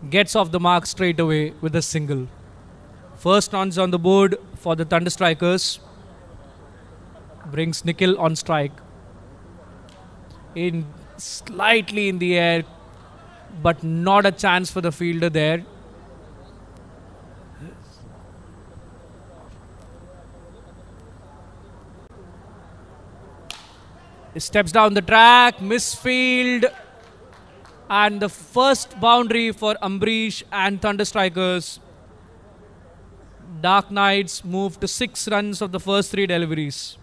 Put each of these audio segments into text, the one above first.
gets off the mark straight away with a single. First runs on the board for the Thunder Strikers. Brings Nikhil on strike. In slightly in the air, but not a chance for the fielder there. He steps down the track, misfield, and the first boundary for Ambrish and Thunder Strikers. Dark Knights move to 6 runs of the first 3 deliveries.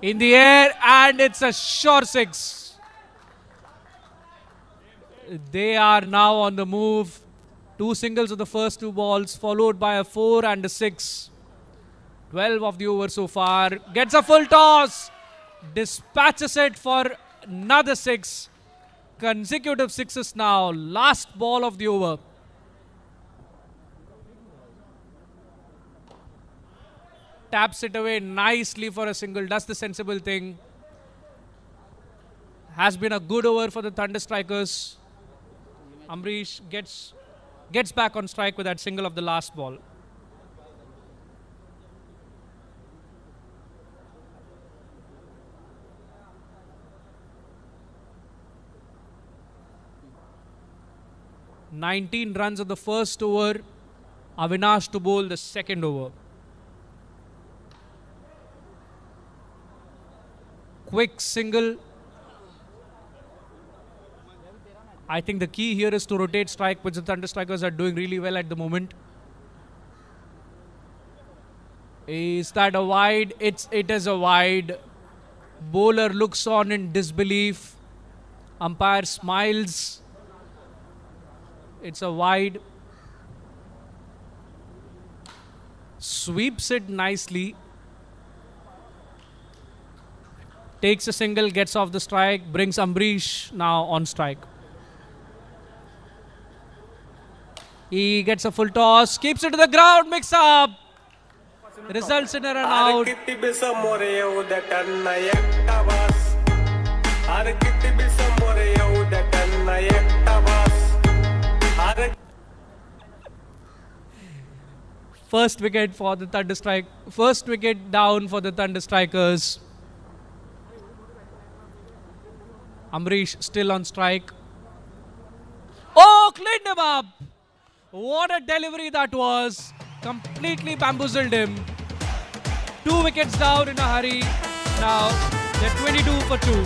In the air, and it's a sure 6. They are now on the move. 2 singles of the first 2 balls, followed by a 4 and a 6. 12 of the over so far. Gets a full toss. Dispatches it for another 6. Consecutive 6s now. Last ball of the over. Taps it away nicely for a single. Does the sensible thing. Has been a good over for the Thunder Strikers. Ambrish gets back on strike with that single of the last ball. $19 runs of the first over. Avinash to bowl the second over. Quick single. I think the key here is to rotate strike, which the Thunder Strikers are doing really well at the moment. Is that a wide? It is a wide. Bowler looks on in disbelief. Umpire smiles. It's a wide. Sweeps it nicely. Takes a single, gets off the strike, brings Ambrish now on strike. He gets a full toss, keeps it to the ground, mix up. Results in a run out. First wicket for the Thunder Strike. First wicket down for the Thunder Strikers. Ambrish still on strike. Oh, cleaned him up. What a delivery that was. Completely bamboozled him. 2 wickets down in a hurry. Now they're 22 for 2.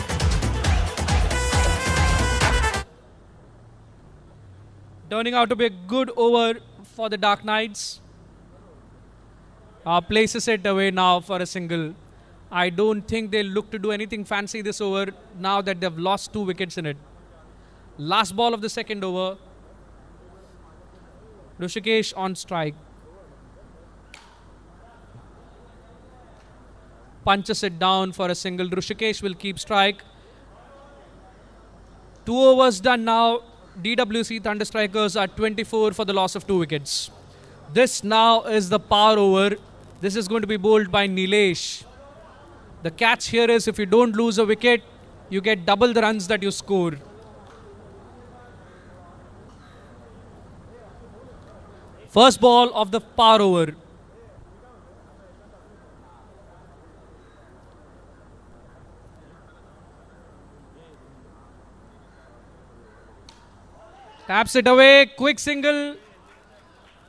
Turning out to be a good over for the Dark Knights. Places it away now for a single. I don't think they'll look to do anything fancy this over now that they've lost 2 wickets in it. Last ball of the second over. Rishikesh on strike. Punches it down for a single. Rishikesh will keep strike. 2 overs done now. DWC Thunder Strikers are 24 for the loss of 2 wickets. This now is the power over. This is going to be bowled by Nilesh. The catch here is if you don't lose a wicket, you get double the runs that you score. First ball of the power over. Taps it away, quick single.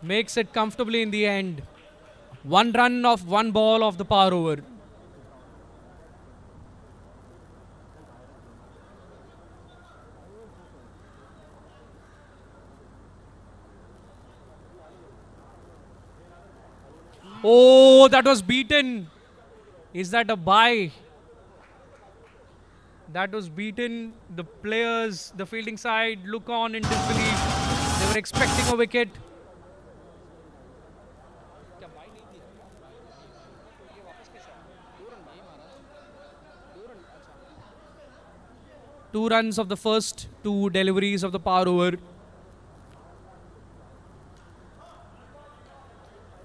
Makes it comfortably in the end. 1 run of 1 ball of the power over. Oh, that was beaten. Is that a bye? That was beaten. The players, the fielding side, look on in disbelief. They were expecting a wicket. Two runs of the first 2 deliveries of the power over.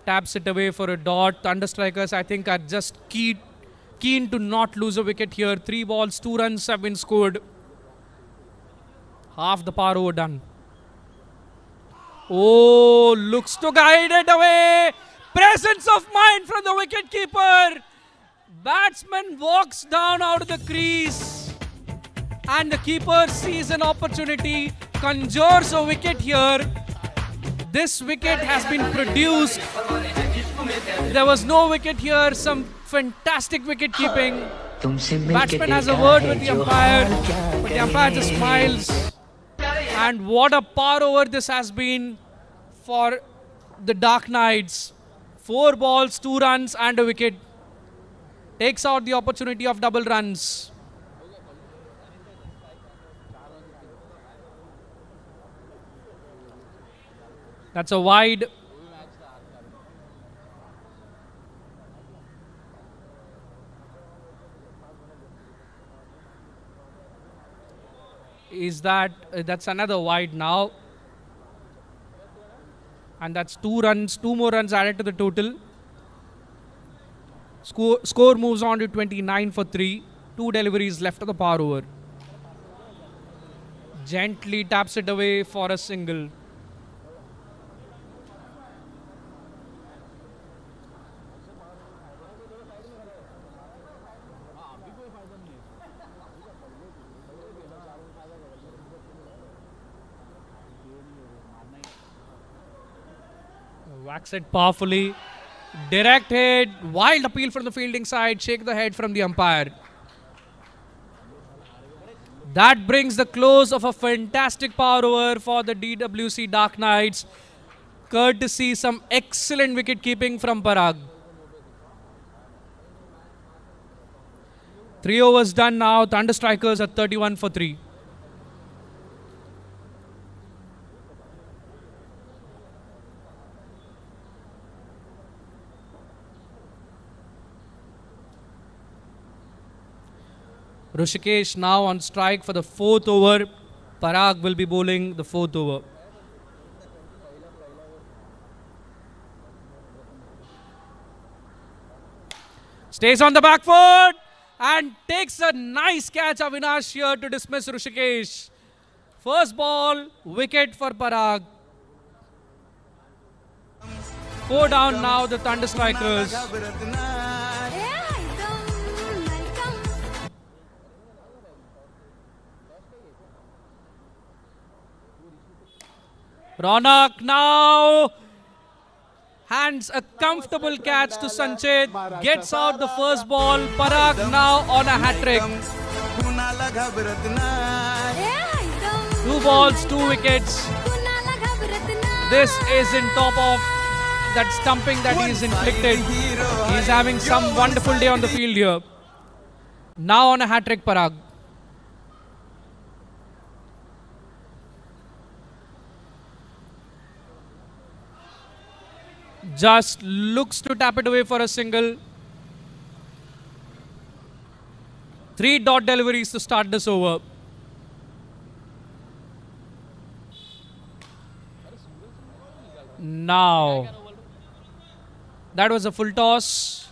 Taps it away for a dot. Thunder Strikers, I think, are just keen to not lose a wicket here. 3 balls, 2 runs have been scored. Half the power over done. Oh, looks to guide it away. Presence of mind from the wicketkeeper. Batsman walks down out of the crease. And the keeper sees an opportunity, conjures a wicket here. This wicket has been produced. There was no wicket here. Some fantastic wicket keeping. Batsman has a word with the umpire, but the umpire just smiles. And what a power over this has been for the Dark Knights. 4 balls, 2 runs and a wicket. Takes out the opportunity of double runs. That's a wide. That's another wide now. And that's 2 runs, 2 more runs added to the total. Score moves on to 29 for 3. 2 deliveries left of the power over. Gently taps it away for a single. Whacks it powerfully. Direct hit. Wild appeal from the fielding side. Shake the head from the umpire. That brings the close of a fantastic power over for the DWC Dark Knights. Courtesy some excellent wicket keeping from Parag. 3 overs done now. Thunder Strikers at 31 for 3. Rishikesh now on strike for the 4th over. Parag will be bowling the 4th over. Stays on the back foot and takes a nice catch. Avinash here to dismiss Rishikesh. First ball, wicket for Parag. 4 down now, the Thunder Strikers. Ronak now hands a comfortable catch to Sanchit, gets out the first ball. Parag now on a hat-trick. 2 balls, 2 wickets. This is in top of that stumping that he is inflicted. He is having some wonderful day on the field here. Now on a hat-trick, Parag. Just looks to tap it away for a single. 3 dot deliveries to start this over. Now, that was a full toss.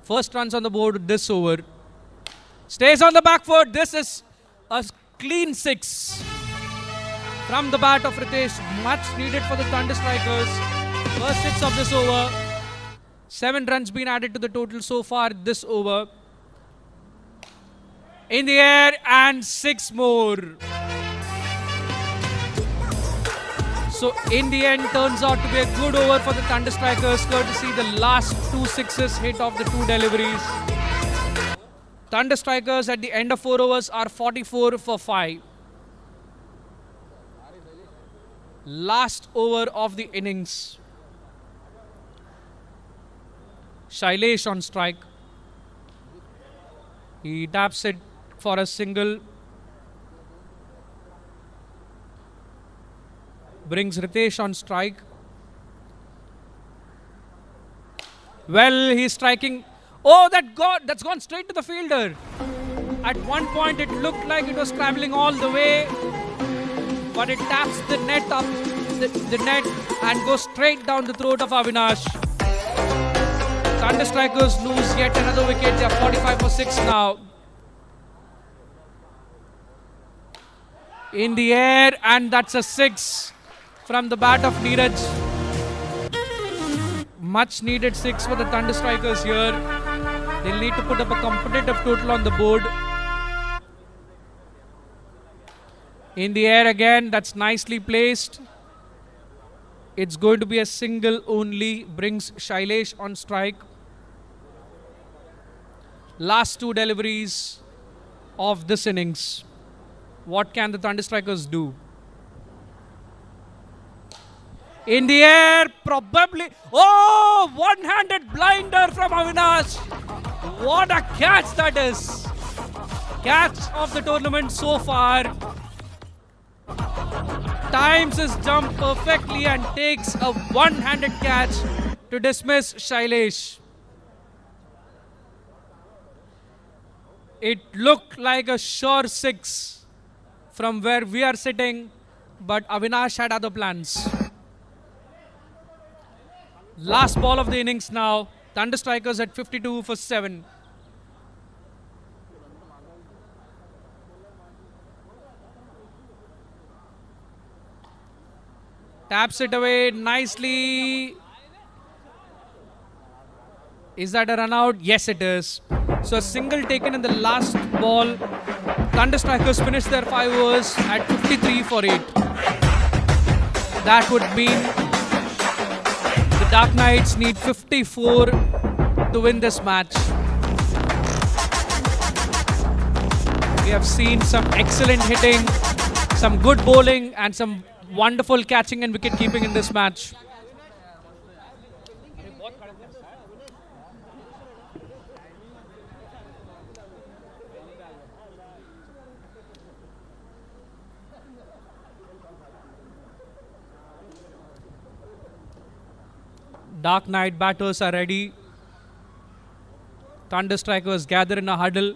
First runs on the board this over. Stays on the back foot. This is a clean 6. From the bat of Ritesh, much needed for the Thunder Strikers. First 6 of this over. 7 runs been added to the total so far this over. In the air and 6 more. So in the end turns out to be a good over for the Thunder Strikers, courtesy the last 2 sixes hit of the 2 deliveries. Thunder Strikers at the end of 4 overs are 44 for 5. Last over of the innings. Shailesh on strike. He taps it for a single. Brings Ritesh on strike. Well, he's striking. Oh, that's gone straight to the fielder. At one point, it looked like it was traveling all the way. But it taps the net up, the net, and goes straight down the throat of Avinash. Thunder Strikers lose yet another wicket. They are 45 for 6 now. In the air, and that's a 6 from the bat of Neeraj. Much needed 6 for the Thunder Strikers here. They'll need to put up a competitive total on the board. In the air again, that's nicely placed. It's going to be a single only, brings Shailesh on strike. Last 2 deliveries of this innings. What can the Thunder Strikers do? In the air, probably. Oh, one-handed blinder from Avinash. What a catch that is. Catch of the tournament so far. Times his jump perfectly and takes a one-handed catch to dismiss Shailesh. It looked like a sure 6 from where we are sitting, but Avinash had other plans. Last ball of the innings now. Thunder Strikers at 52 for 7. Taps it away nicely. Is that a run out? Yes, it is. So a single taken in the last ball. Thunder Strikers finish their 5 overs at 53 for 8. That would mean the Dark Knights need 54 to win this match. We have seen some excellent hitting, some good bowling and some wonderful catching and wicket keeping in this match. Dark Knight batters are ready. Thunder Strikers gather in a huddle.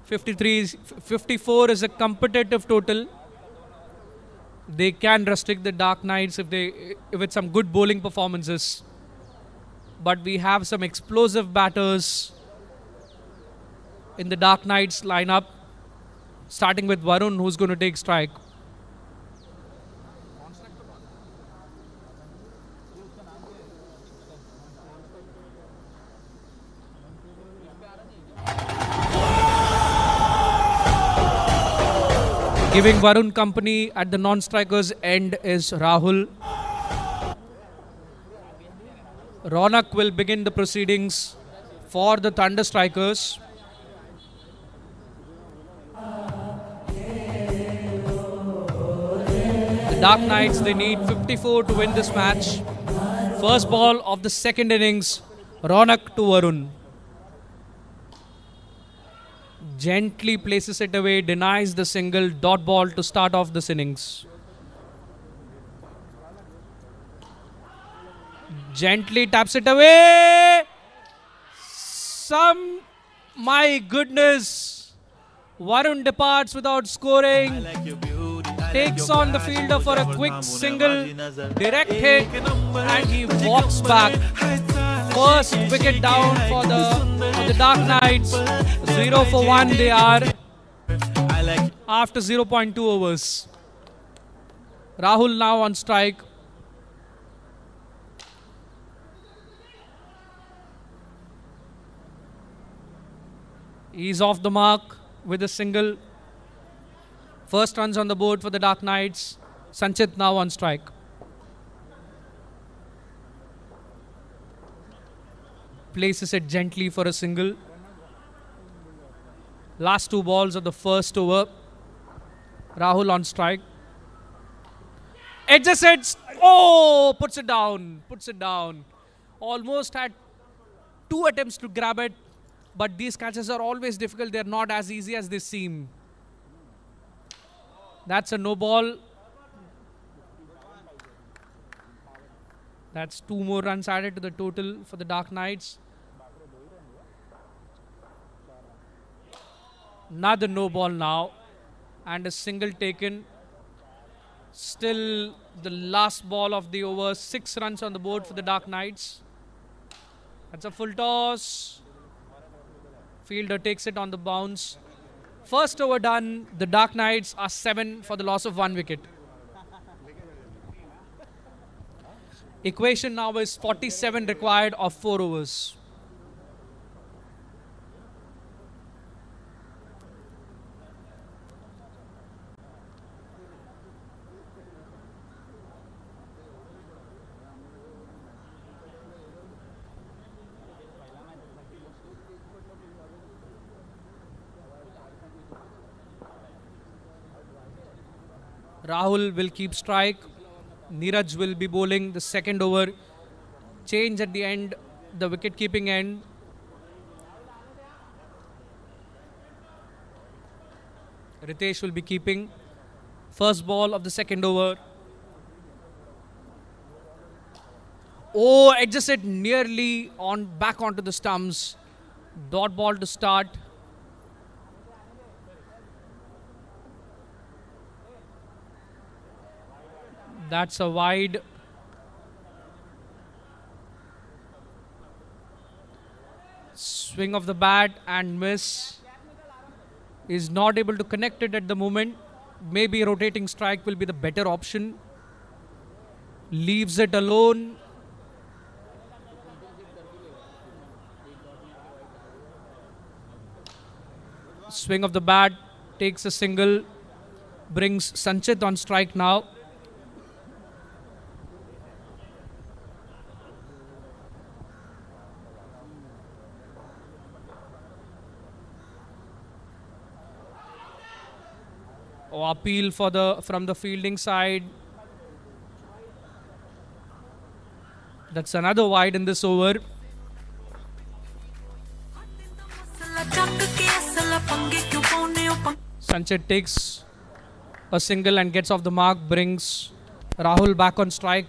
54 is a competitive total. They can restrict the Dark Knights with some good bowling performances. But we have some explosive batters in the Dark Knights lineup, starting with Varun, who's going to take strike. Giving Varun company at the non-strikers end is Rahul. Ronak will begin the proceedings for the Thunder Strikers. The Dark Knights, they need 54 to win this match. First ball of the second innings, Ronak to Varun. Gently places it away, denies the single, dot ball to start off this innings. Gently taps it away. My goodness. Varun departs without scoring. Takes on the fielder for a quick single, direct hit, and he walks back. First wicket down for the Dark Knights. 0 for 1 they are after 0.2 overs. Rahul now on strike. He's off the mark with a single. First runs on the board for the Dark Knights. Sanchit now on strike. Places it gently for a single. Last 2 balls of the first over. Rahul on strike. It just hits. Oh, puts it down. Puts it down. Almost had 2 attempts to grab it. But these catches are always difficult. They're not as easy as they seem. That's a no ball. That's 2 more runs added to the total for the Dark Knights. Another no ball now. And a single taken. Still the last ball of the over. 6 runs on the board for the Dark Knights. That's a full toss. Fielder takes it on the bounce. First over done. The Dark Knights are 7 for the loss of 1 wicket. Equation now is 47 required of 4 overs. Rahul will keep strike. Neeraj will be bowling the second over. Change at the end, the wicket keeping end. Ritesh will be keeping. First ball of the second over. Oh, edges it nearly on back onto the stumps. Dot ball to start. That's a wide. Swing of the bat and miss. Is not able to connect it at the moment. Maybe a rotating strike will be the better option. Leaves it alone. Swing of the bat. Takes a single. Brings Sanchit on strike now. Appeal from the fielding side. That's another wide in this over. Sanchit takes a single and gets off the mark, brings Rahul back on strike.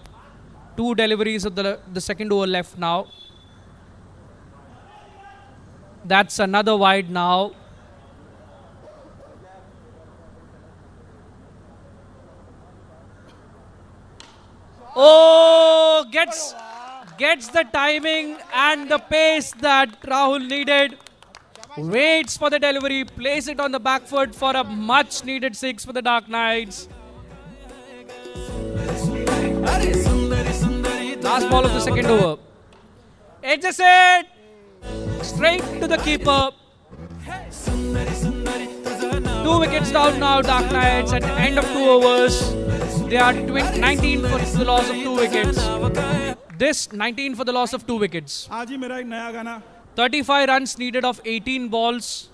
2 deliveries of the second over left now. That's another wide now. Oh, gets the timing and the pace that Rahul needed. Waits for the delivery, plays it on the back foot for a much needed 6 for the Dark Knights. Last ball of the second over. Edges it straight to the keeper. 2 wickets down now, Dark Knights at the end of 2 overs. They are 19 for the loss of 2 wickets. This 19 for the loss of 2 wickets. 35 runs needed of 18 balls.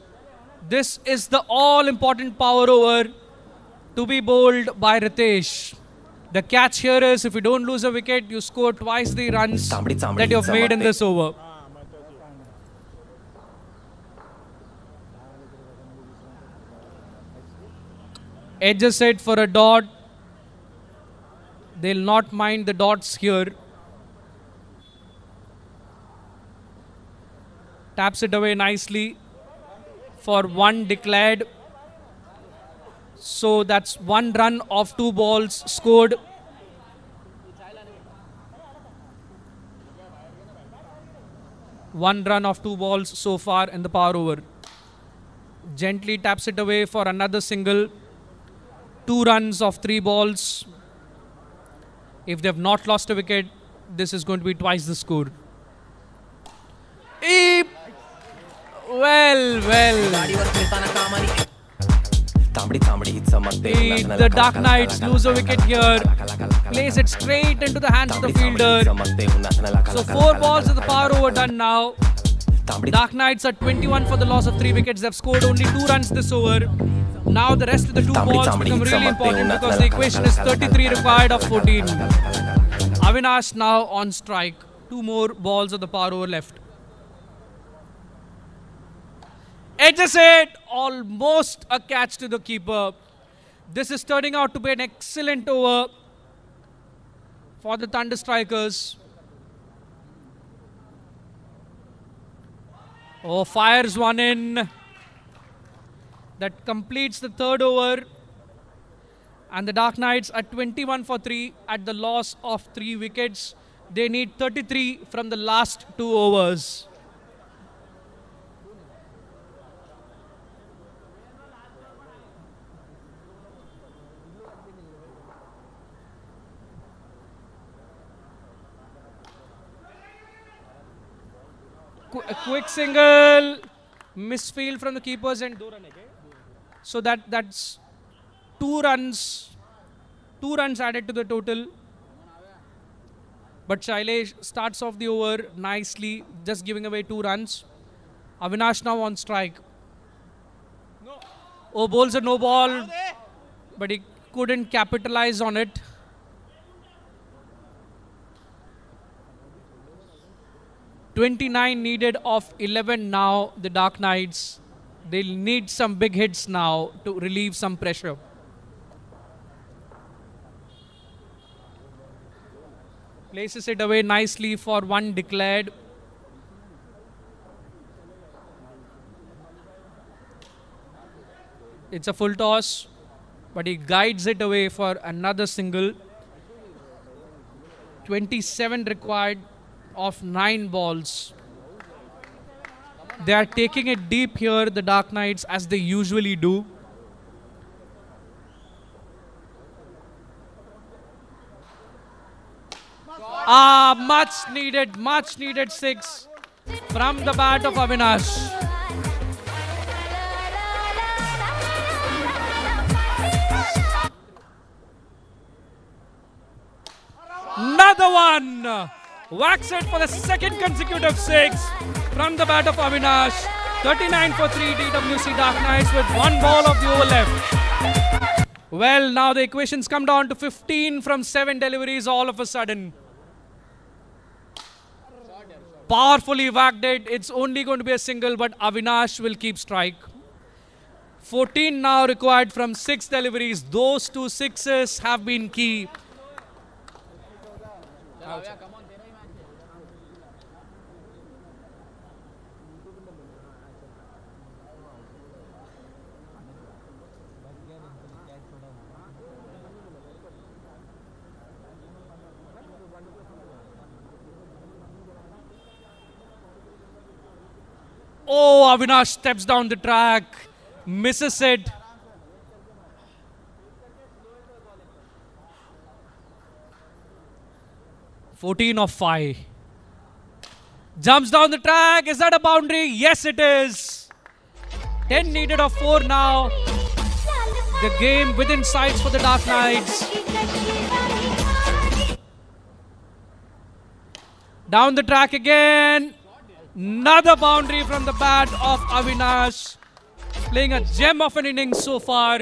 This is the all-important power over to be bowled by Ritesh. The catch here is if you don't lose a wicket, you score twice the runs that you have made in this over. Edges it for a dot. They'll not mind the dots here. Taps it away nicely for 1 declared. So that's 1 run of 2 balls scored. One run of 2 balls so far in the power over. Gently taps it away for another single. 2 runs of 3 balls. If they have not lost a wicket, this is going to be twice the score. Well. The Dark Knights lose a wicket here. Plays it straight into the hands of the fielder. So 4 balls of the power over done now. Dark Knights are 21 for the loss of 3 wickets. They've scored only 2 runs this over. Now the rest of the 2 balls become really important because the equation is 33 required of 14. Avinash now on strike. 2 more balls of the power over left. Edges it. Almost a catch to the keeper. This is turning out to be an excellent over for the Thunder Strikers. Oh, fires one in. That completes the 3rd over. And the Dark Knights are 21 for 3 at the loss of 3 wickets. They need 33 from the last 2 overs. A quick single, misfield from the keepers and so that's 2 runs added to the total. But Shailesh starts off the over nicely, just giving away 2 runs. Avinash now on strike. Oh, bowls a no ball, but he couldn't capitalize on it. .29 needed of 11 now, the Dark Knights. They'll need some big hits now to relieve some pressure. Places it away nicely for 1 declared. It's a full toss, but he guides it away for another single. 27 required of 9 balls. They are taking it deep here, the Dark Knights, as they usually do. Much needed 6 from the bat of Avinash. Another one! Whacks it for the second consecutive 6 from the bat of Avinash. 39 for 3 TWC Dark Knights with 1 ball of the over left. Well, now the equations come down to 15 from 7 deliveries all of a sudden. Powerfully whacked it. It's only going to be a single, but Avinash will keep strike. 14 now required from 6 deliveries. Those 2 sixes have been key. Oh, Avinash steps down the track, misses it. (14 of 5). Jumps down the track. Is that a boundary? Yes, it is. 10 needed of 4 now. The game within sights for the Dark Knights. Down the track again. Another boundary from the bat of Avinash. Playing a gem of an innings so far.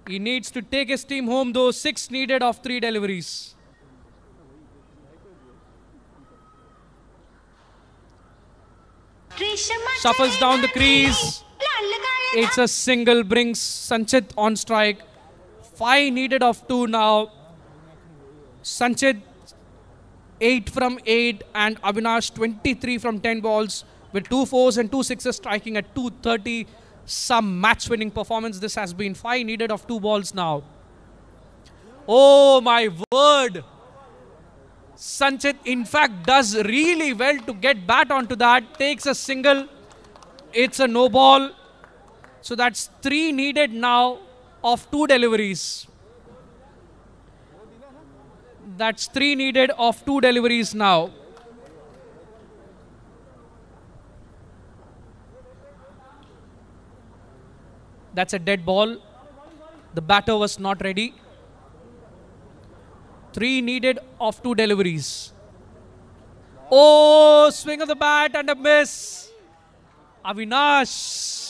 He needs to take his team home though. 6 needed of 3 deliveries. Shuffles down the crease. It's a single, brings Sanchit on strike. 5 needed of 2 now. Sanchit 8 from 8 and Avinash 23 from 10 balls with 2 fours and 2 sixes, striking at 230. Some match-winning performance this has been. 5 needed of 2 balls now. Oh my word! Sanchit in fact does really well to get bat onto that. Takes a single. It's a no ball. So that's 3 needed now of 2 deliveries. That's 3 needed of 2 deliveries now. That's a dead ball. The batter was not ready. 3 needed of 2 deliveries. Oh, swing of the bat and a miss. Avinash.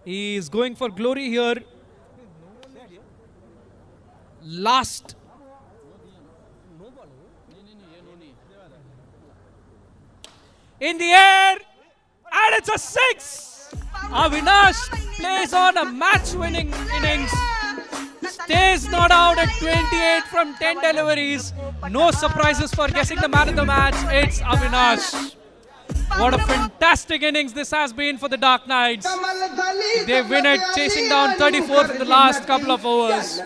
He is going for glory here. Last. In the air. And it's a 6. Avinash plays on a match-winning innings. Stays not out at 28 from 10 deliveries. No surprises for guessing the man of the match. It's Avinash. What a fantastic innings this has been for the Dark Knights. They win it, chasing down 34 in the last couple of overs.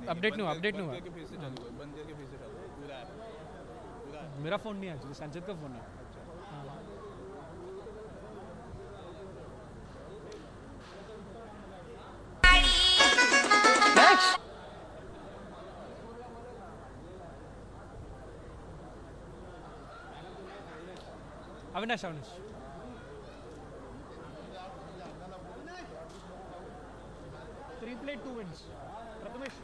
Update नहीं हुआ मेरा phone नहीं है actually, संचित का phone है. Avinash 3 played 2 wins. Prathamesh.